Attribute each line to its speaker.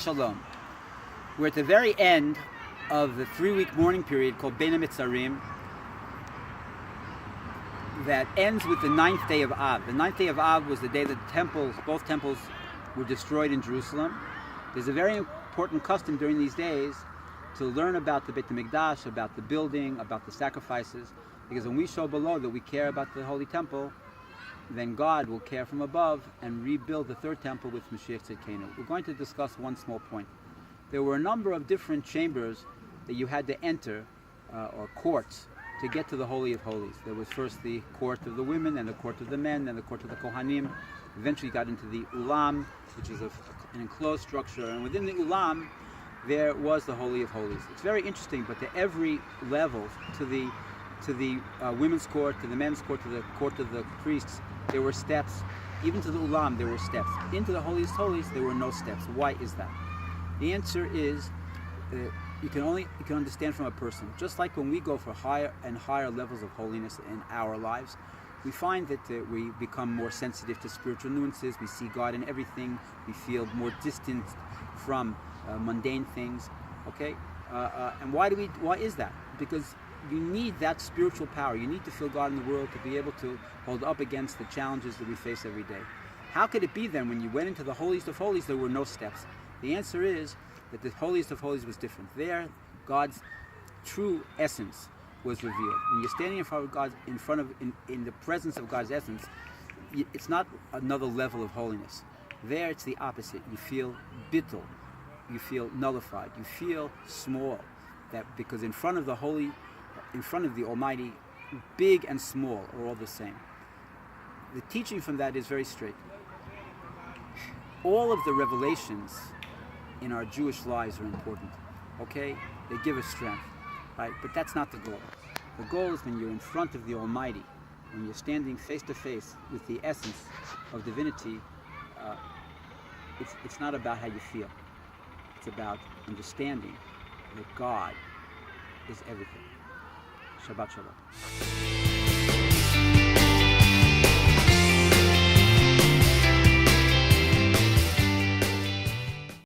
Speaker 1: Shalom. We're at the very end of the 3-week mourning period called Bein HaMitzarim that ends with the 9th day of Av. The 9th day of Av was the day that both temples were destroyed in Jerusalem. There's a very important custom during these days to learn about the Beit HaMikdash, about the building, about the sacrifices, because when we show below that we care about the Holy Temple, then God will care from above and rebuild the third temple with Mashiach Tzidkenu. We're going to discuss one small point. There were a number of different chambers that you had to enter, or courts, to get to the Holy of Holies. There was first the court of the women, and the court of the men, and the court of the Kohanim. Eventually you got into the Ulam, which is an enclosed structure, and within the Ulam there was the Holy of Holies. It's very interesting, but to every level, to the women's court, to the men's court, to the court of the priests, there were steps. Even to the Ulam, there were steps. Into the Holiest Holies, there were no steps. Why is that? The answer is you can understand from a person. Just like when we go for higher and higher levels of holiness in our lives, we find that we become more sensitive to spiritual nuances. We see God in everything. We feel more distant from mundane things. Okay, and why is that? Because you need that spiritual power. You need to feel God in the world to be able to hold up against the challenges that we face every day. How could it be then when you went into the Holiest of Holies there were no steps? The answer is that the Holiest of Holies was different. There, God's true essence was revealed. When you're standing in front of God, in the presence of God's essence, it's not another level of holiness. There, it's the opposite. You feel bittul. You feel nullified. You feel small. That because in front of the Holy, in front of the Almighty, big and small are all the same. The teaching from that is very straight. All of the revelations in our Jewish lives are important, okay? They give us strength, right? But that's not the goal. The goal is when you're in front of the Almighty, when you're standing face to face with the essence of divinity, it's not about how you feel. It's about understanding that God is everything. Shabbat Shalom.